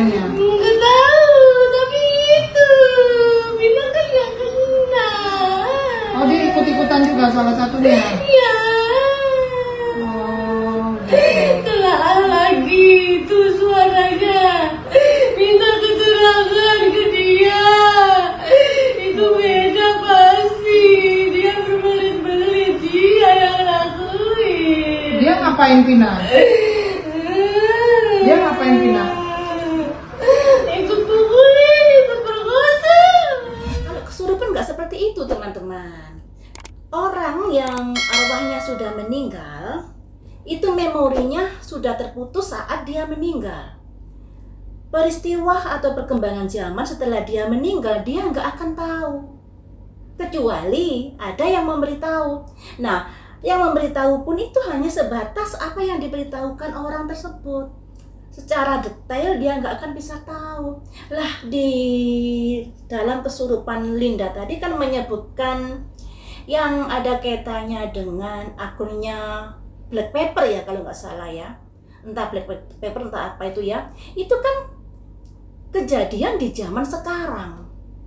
ceritanya? Nggak tahu, tapi itu bilang kan nggak kena. Oh, dia ikut-ikutan juga salah satunya? Iya. Oh, gitu. Telah lagi itu suaranya. Minta keterangan ke dia. Itu beda pasti. Dia berbelit-belit, dia yang lakuin. Dia ngapain Vina? Dia ngapain Vina? Ikut pukulin, ikut perkosa. Kalau kesurupan nggak seperti itu, teman-teman. Orang yang arwahnya sudah meninggal, itu memorinya sudah terputus saat dia meninggal. Peristiwa atau perkembangan zaman setelah dia meninggal, dia nggak akan tahu. Kecuali ada yang memberitahu. Nah, yang memberitahu pun itu hanya sebatas apa yang diberitahukan orang tersebut. Secara detail dia nggak akan bisa tahu. Lah, di dalam kesurupan Linda tadi kan menyebutkan yang ada kaitannya dengan akunnya Black Pepper ya, kalau nggak salah ya. Entah Black Pepper, entah apa itu ya. Itu kan kejadian di zaman sekarang.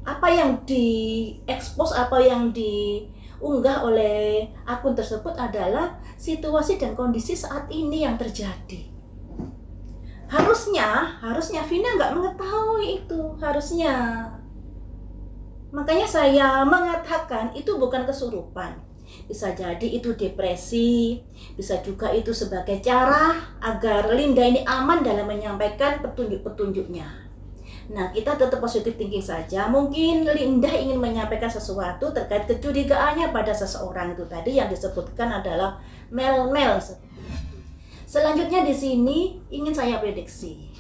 Apa yang diekspos, apa yang diunggah oleh akun tersebut adalah situasi dan kondisi saat ini yang terjadi. Harusnya Vina nggak mengetahui itu, harusnya. Makanya saya mengatakan itu bukan kesurupan. Bisa jadi itu depresi, bisa juga itu sebagai cara agar Linda ini aman dalam menyampaikan petunjuk-petunjuknya. Nah, kita tetap positif thinking saja. Mungkin Linda ingin menyampaikan sesuatu terkait kecurigaannya pada seseorang itu tadi yang disebutkan adalah Mel. Selanjutnya di sini ingin saya prediksi.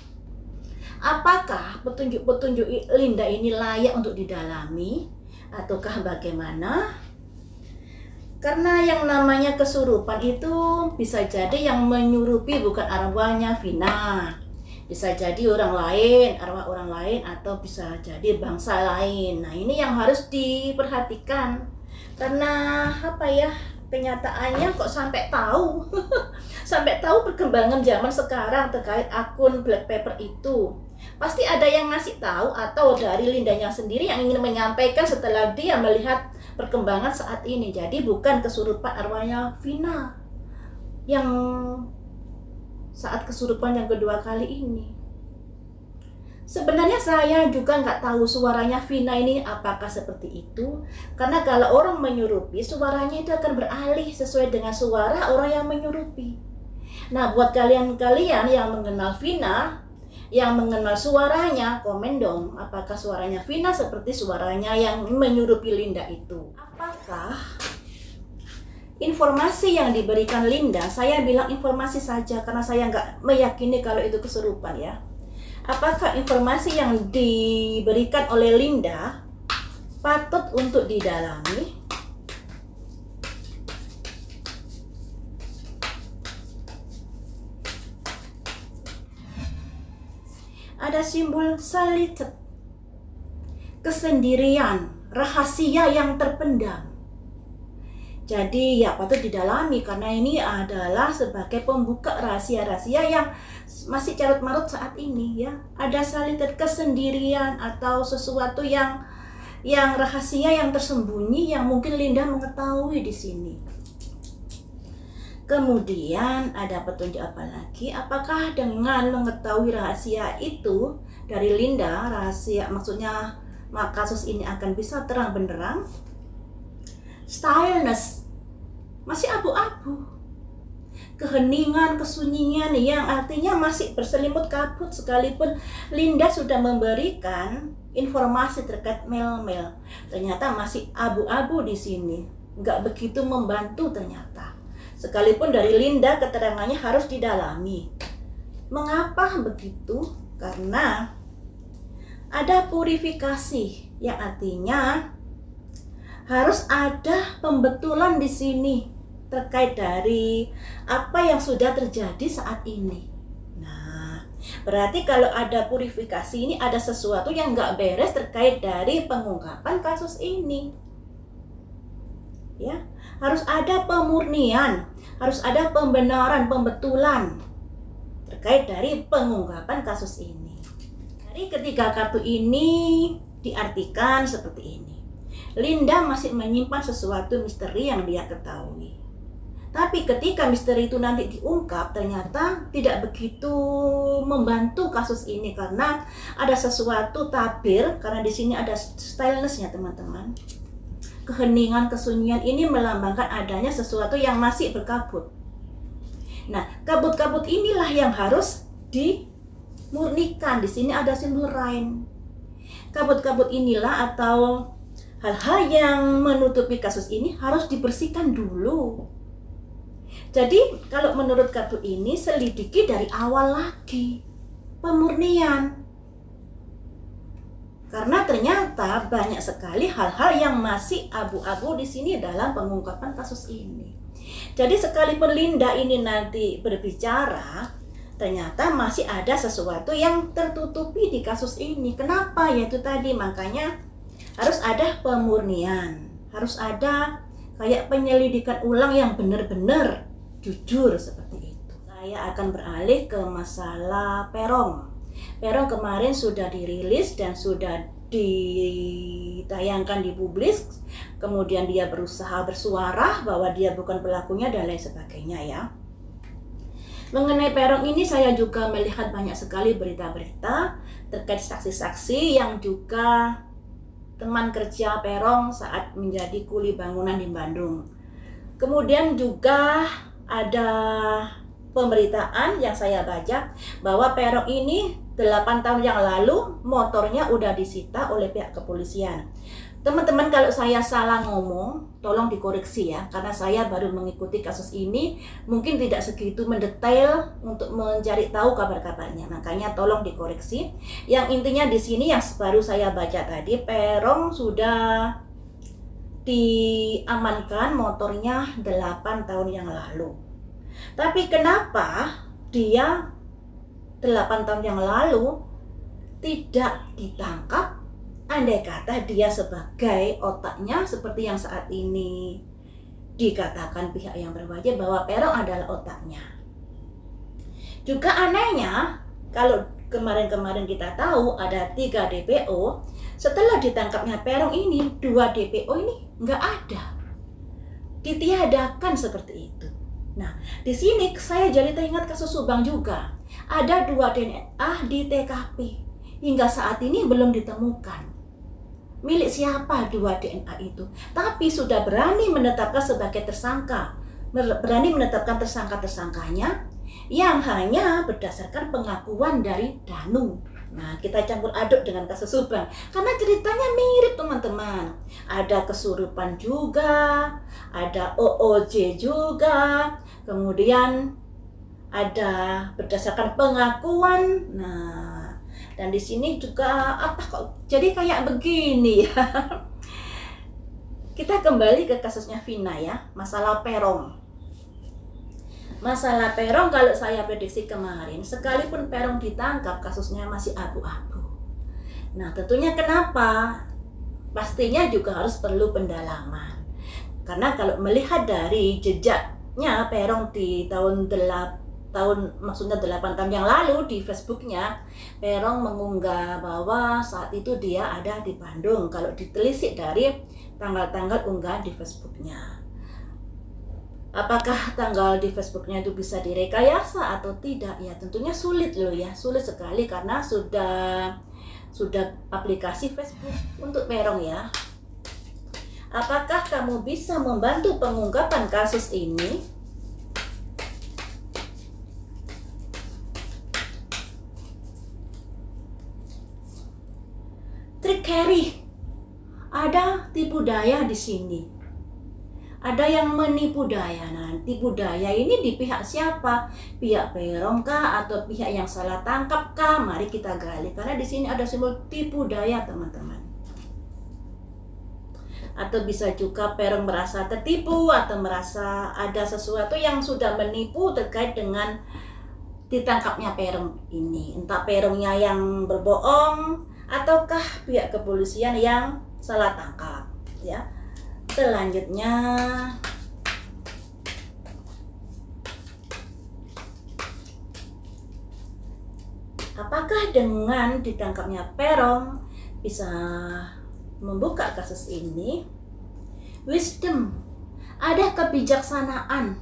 Apakah petunjuk-petunjuk Linda ini layak untuk didalami ataukah bagaimana? Karena yang namanya kesurupan itu bisa jadi yang menyurupi bukan arwahnya Vina. Bisa jadi orang lain, arwah orang lain, atau bisa jadi bangsa lain. Nah, ini yang harus diperhatikan. Karena apa ya, kenyataannya kok sampai tahu sampai tahu perkembangan zaman sekarang terkait akun Black Pepper itu. Pasti ada yang ngasih tahu atau dari Lindanya sendiri yang ingin menyampaikan setelah dia melihat perkembangan saat ini. Jadi bukan kesurupan arwahnya Vina yang saat kesurupan yang kedua kali ini. Sebenarnya saya juga nggak tahu suaranya Vina ini apakah seperti itu. Karena kalau orang menyurupi, suaranya itu akan beralih sesuai dengan suara orang yang menyurupi. Nah, buat kalian-kalian yang mengenal Vina, yang mengenal suaranya, komen dong, apakah suaranya Vina seperti suaranya yang menyurupi Linda itu? Apakah informasi yang diberikan Linda, saya bilang informasi saja karena saya nggak meyakini kalau itu kesurupan ya. Apakah informasi yang diberikan oleh Linda patut untuk didalami? Ada simbol solitude, kesendirian, rahasia yang terpendam. Jadi ya patut didalami karena ini adalah sebagai pembuka rahasia-rahasia yang masih carut-marut saat ini ya. Ada solitude, kesendirian atau sesuatu yang rahasia yang tersembunyi yang mungkin Linda mengetahui di sini. Kemudian ada petunjuk apa lagi? Apakah dengan mengetahui rahasia itu dari Linda, rahasia maksudnya maka kasus ini akan bisa terang benderang? Stillness masih abu-abu, keheningan, kesunyian yang artinya masih berselimut kabut sekalipun Linda sudah memberikan informasi terkait Mel. Ternyata masih abu-abu di sini, nggak begitu membantu ternyata. Sekalipun dari Linda keterangannya harus didalami. Mengapa begitu? Karena ada purifikasi yang artinya harus ada pembetulan di sini terkait dari apa yang sudah terjadi saat ini. Nah, berarti kalau ada purifikasi ini ada sesuatu yang nggak beres terkait dari pengungkapan kasus ini. Ya, harus ada pemurnian, harus ada pembenaran, pembetulan terkait dari pengungkapan kasus ini. Jadi ketiga kartu ini diartikan seperti ini. Linda masih menyimpan sesuatu misteri yang dia ketahui. Tapi ketika misteri itu nanti diungkap, ternyata tidak begitu membantu kasus ini karena ada sesuatu tabir, karena di sini ada stillness-nya teman-teman. Keheningan, kesunyian ini melambangkan adanya sesuatu yang masih berkabut. Nah, kabut-kabut inilah yang harus dimurnikan. Di sini ada simbol rain. Kabut-kabut inilah atau hal-hal yang menutupi kasus ini harus dibersihkan dulu. Jadi kalau menurut kartu ini selidiki dari awal lagi, pemurnian. Karena ternyata banyak sekali hal-hal yang masih abu-abu di sini dalam pengungkapan kasus ini. Jadi sekalipun Linda ini nanti berbicara, ternyata masih ada sesuatu yang tertutupi di kasus ini. Kenapa? Yaitu tadi, makanya harus ada pemurnian, harus ada kayak penyelidikan ulang yang benar-benar jujur seperti itu. Saya akan beralih ke masalah Peron. Peron kemarin sudah dirilis dan sudah ditayangkan di publis. Kemudian dia berusaha bersuara bahwa dia bukan pelakunya dan lain sebagainya ya. Mengenai Peron ini saya juga melihat banyak sekali berita-berita terkait saksi-saksi yang juga teman kerja Peron saat menjadi kuli bangunan di Bandung. Kemudian juga ada pemberitaan yang saya baca bahwa Peron ini 8 tahun yang lalu motornya udah disita oleh pihak kepolisian. Teman-teman, kalau saya salah ngomong tolong dikoreksi ya, karena saya baru mengikuti kasus ini, mungkin tidak segitu mendetail untuk mencari tahu kabar-kabarnya, makanya tolong dikoreksi. Yang intinya di sini yang baru saya baca tadi, Peron sudah diamankan motornya 8 tahun yang lalu. Tapi kenapa dia 8 tahun yang lalu tidak ditangkap? Andai kata dia sebagai otaknya seperti yang saat ini dikatakan pihak yang berwajib bahwa Peron adalah otaknya. Juga anehnya, kalau kemarin-kemarin kita tahu ada 3 DPO, setelah ditangkapnya Peron ini, 2 DPO ini nggak ada, ditiadakan seperti itu. Nah, di sini saya jadi teringat kasus Subang juga. Ada 2 DNA di TKP, hingga saat ini belum ditemukan milik siapa 2 DNA itu. Tapi sudah berani menetapkan sebagai tersangka, berani menetapkan tersangka-tersangkanya yang hanya berdasarkan pengakuan dari Danu. Nah, kita campur aduk dengan kasus Subang karena ceritanya mirip teman-teman. Ada kesurupan juga, ada OOJ juga, kemudian ada berdasarkan pengakuan. Nah, dan di sini juga apa kok jadi kayak begini ya. Kita kembali ke kasusnya Vina ya, masalah Peron. Masalah Peron kalau saya prediksi kemarin, sekalipun Peron ditangkap, kasusnya masih abu-abu. Nah, tentunya kenapa? Pastinya juga harus perlu pendalaman. Karena kalau melihat dari jejaknya Peron di maksudnya 8 tahun yang lalu di Facebooknya, Peron mengunggah bahwa saat itu dia ada di Bandung. Kalau ditelisik dari tanggal-tanggal unggahan di Facebooknya, apakah tanggal di Facebooknya itu bisa direkayasa atau tidak? Ya tentunya sulit loh ya, sulit sekali karena sudah aplikasi Facebook untuk Peron ya. Apakah kamu bisa membantu pengungkapan kasus ini? Trik carry, ada tipu daya di sini. Ada yang menipu daya. Nah, tipu daya ini di pihak siapa? Pihak Peron kah atau pihak yang salah tangkap kah? Mari kita gali karena di sini ada simbol tipu daya, teman-teman. Atau bisa juga Peron merasa tertipu atau merasa ada sesuatu yang sudah menipu terkait dengan ditangkapnya Peron ini. Entah Peronnya yang berbohong ataukah pihak kepolisian yang salah tangkap ya. Selanjutnya Apakah dengan ditangkapnya Peron bisa membuka kasus ini? Wisdom, ada kebijaksanaan.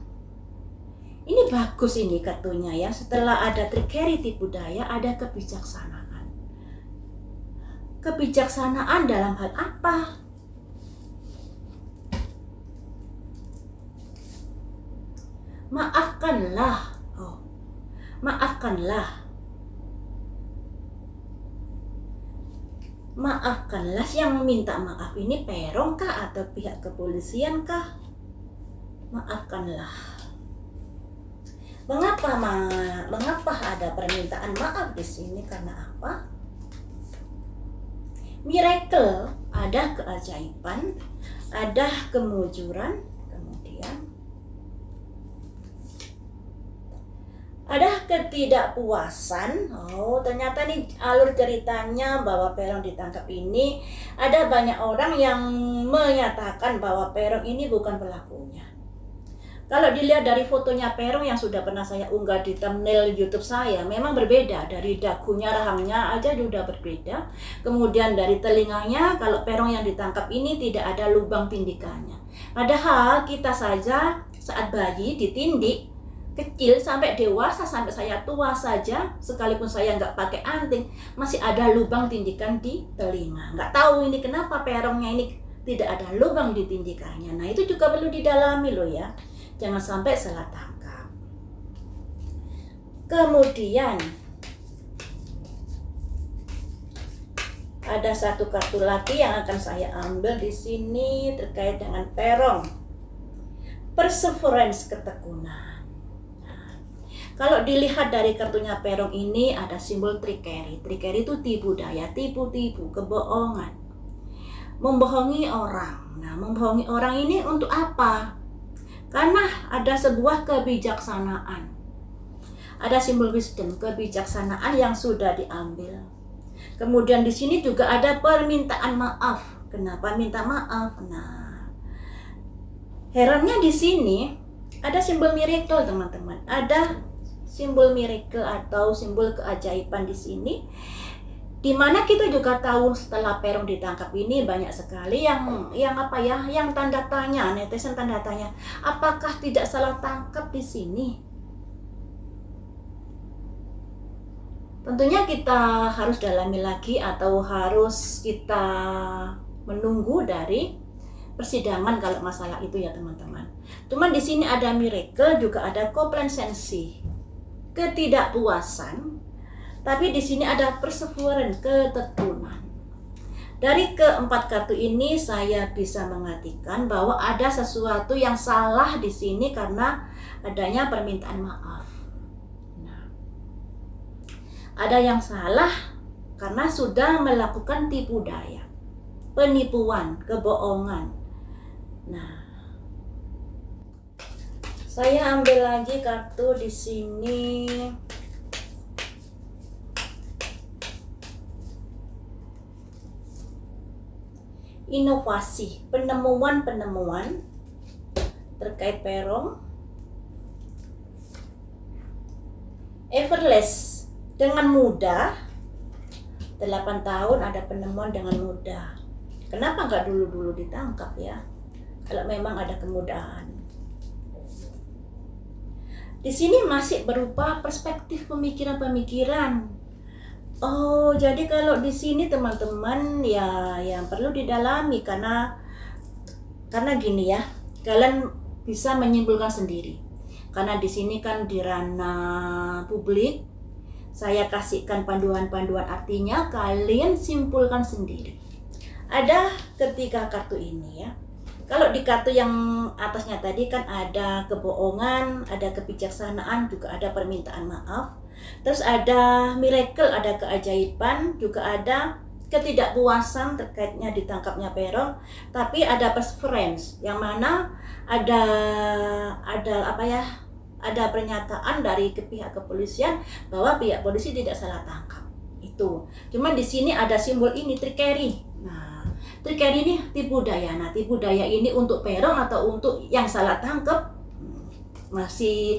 Ini bagus ini kartunya ya. Setelah ada trickery tipu daya, ada kebijaksanaan. Kebijaksanaan dalam hal apa? Maafkanlah. Oh, maafkanlah. Maafkanlah, yang minta maaf ini Peron kah atau pihak kepolisian kah? Maafkanlah. Mengapa ada permintaan maaf di sini? Karena apa? Miracle, ada keajaiban, ada kemujuran, kemudian ada ketidakpuasan. Oh, ternyata nih alur ceritanya bahwa Peron ditangkap ini, ada banyak orang yang menyatakan bahwa Peron ini bukan pelakunya. Kalau dilihat dari fotonya Peron yang sudah pernah saya unggah di thumbnail YouTube saya, memang berbeda. Dari dagunya, rahangnya aja sudah berbeda. Kemudian dari telinganya, kalau Peron yang ditangkap ini tidak ada lubang tindikannya. Padahal kita saja saat bayi ditindik, kecil sampai dewasa, sampai saya tua saja, sekalipun saya nggak pakai anting, masih ada lubang tindikan di telinga. Nggak tahu ini kenapa Peronnya ini tidak ada lubang di tindikannya. Nah, itu juga perlu didalami loh ya. Jangan sampai salah tangkap. Kemudian ada satu kartu lagi yang akan saya ambil di sini terkait dengan Peron. Perseverance, ketekunan. Nah, kalau dilihat dari kartunya Peron ini ada simbol trickery. Trickery itu tipu daya, tipu-tipu, kebohongan. Membohongi orang. Nah, membohongi orang ini untuk apa? Karena ada sebuah kebijaksanaan. Ada simbol wisdom, kebijaksanaan yang sudah diambil. Kemudian di sini juga ada permintaan maaf. Kenapa minta maaf? Nah, herannya di sini ada simbol miracle, teman-teman. Ada simbol miracle atau simbol keajaiban di sini. Dimana kita juga tahu setelah Peron ditangkap ini banyak sekali yang tanda tanya, netizen tanda tanya, apakah tidak salah tangkap di sini? Tentunya kita harus dalami lagi atau harus kita menunggu dari persidangan kalau masalah itu ya teman-teman. Cuman di sini ada miracle, juga ada complacency, ketidakpuasan. Tapi di sini ada perseverance, ketekunan. Dari keempat kartu ini saya bisa mengartikan bahwa ada sesuatu yang salah di sini karena adanya permintaan maaf. Nah, ada yang salah karena sudah melakukan tipu daya, penipuan, kebohongan. Nah, saya ambil lagi kartu di sini. Inovasi, penemuan-penemuan terkait Peron. Effortless, dengan mudah. 8 tahun ada penemuan dengan mudah. Kenapa nggak dulu-dulu ditangkap ya? Kalau memang ada kemudahan. Di sini masih berupa perspektif pemikiran-pemikiran. Oh, jadi kalau di sini teman-teman ya yang perlu didalami karena gini ya, kalian bisa menyimpulkan sendiri. Karena di sini kan di ranah publik, saya kasihkan panduan-panduan artinya, kalian simpulkan sendiri. Ada ketiga kartu ini ya. Kalau di kartu yang atasnya tadi kan ada kebohongan, ada kebijaksanaan, juga ada permintaan maaf. Terus ada miracle, ada keajaiban, juga ada ketidakpuasan terkaitnya ditangkapnya Peron, tapi ada perseverance yang mana ada pernyataan dari pihak kepolisian bahwa pihak polisi tidak salah tangkap. Itu. Cuma di sini ada simbol ini trickery. Nah, trickery ini tipu daya. Nah, tipu daya ini untuk Peron atau untuk yang salah tangkap masih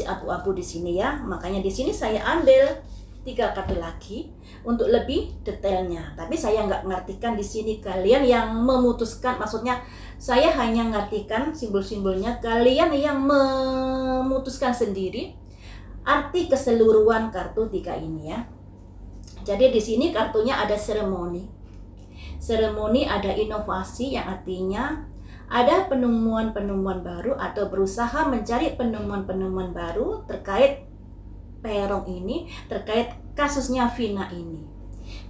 abu-abu di sini ya. Makanya di sini saya ambil 3 kartu lagi untuk lebih detailnya. Tapi saya nggak mengartikan di sini, kalian yang memutuskan, maksudnya saya hanya mengartikan simbol-simbolnya, kalian yang memutuskan sendiri arti keseluruhan kartu 3 ini ya. Jadi di sini kartunya ada seremoni. Seremoni ada inovasi, yang artinya ada penemuan-penemuan baru atau berusaha mencari penemuan-penemuan baru terkait Peron ini, terkait kasusnya Vina ini.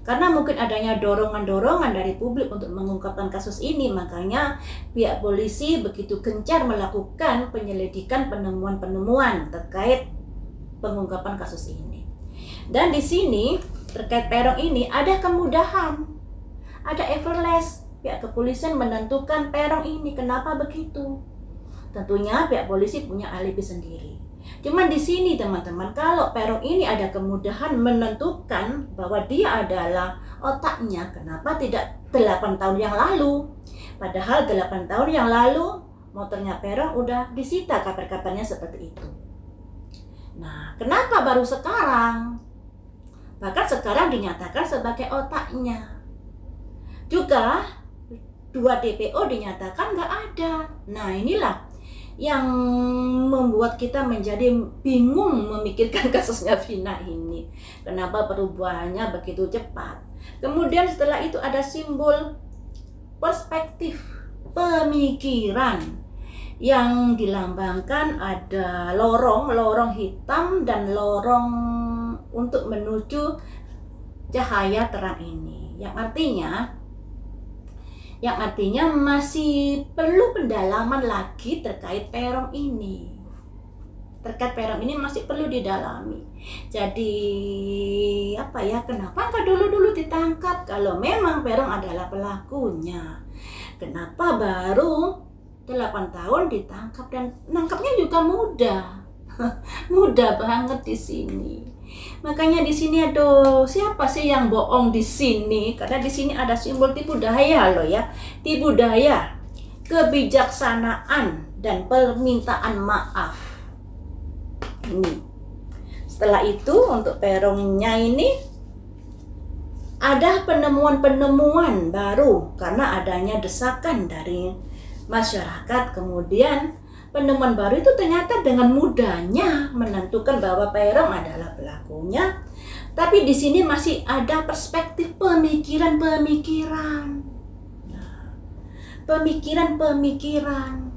Karena mungkin adanya dorongan-dorongan dari publik untuk mengungkapkan kasus ini, makanya pihak polisi begitu gencar melakukan penyelidikan penemuan-penemuan terkait pengungkapan kasus ini. Dan di sini terkait Peron ini ada kemudahan, ada effortless. Pihak kepolisian menentukan Peron ini. Kenapa begitu? Tentunya pihak polisi punya alibi sendiri. Cuman di sini teman-teman, kalau Peron ini ada kemudahan menentukan bahwa dia adalah otaknya, kenapa tidak 8 tahun yang lalu? Padahal 8 tahun yang lalu motornya Peron udah disita, kabar-kabarnya seperti itu. Nah, kenapa baru sekarang? Bahkan sekarang dinyatakan sebagai otaknya. Juga 2 DPO dinyatakan nggak ada. Nah, inilah yang membuat kita menjadi bingung memikirkan kasusnya Vina ini. Kenapa perubahannya begitu cepat? Kemudian setelah itu ada simbol perspektif pemikiran yang dilambangkan ada lorong hitam dan lorong untuk menuju cahaya terang ini. Yang artinya masih perlu pendalaman lagi terkait Peron ini. Terkait Peron ini masih perlu didalami. Jadi kenapa nggak dulu ditangkap kalau memang Peron adalah pelakunya? Kenapa baru 8 tahun ditangkap, dan nangkapnya juga mudah. Mudah banget di sini. Makanya di sini siapa sih yang bohong di sini? Karena di sini ada simbol tipu daya loh ya. Tipu daya, kebijaksanaan dan permintaan maaf. Ini. Setelah itu untuk Peronnya ini ada penemuan-penemuan baru karena adanya desakan dari masyarakat. Kemudian penemuan baru itu ternyata dengan mudahnya menentukan bahwa Peron adalah pelakunya. Tapi di sini masih ada perspektif pemikiran-pemikiran. Nah, pemikiran-pemikiran.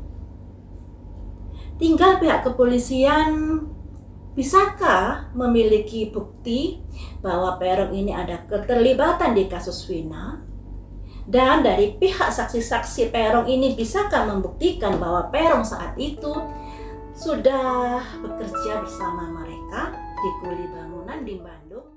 Tinggal pihak kepolisian bisakah memiliki bukti bahwa Peron ini ada keterlibatan di kasus Vina? Dan dari pihak saksi-saksi Peron ini bisakah membuktikan bahwa Peron saat itu sudah bekerja bersama mereka di kuli bangunan di Bandung?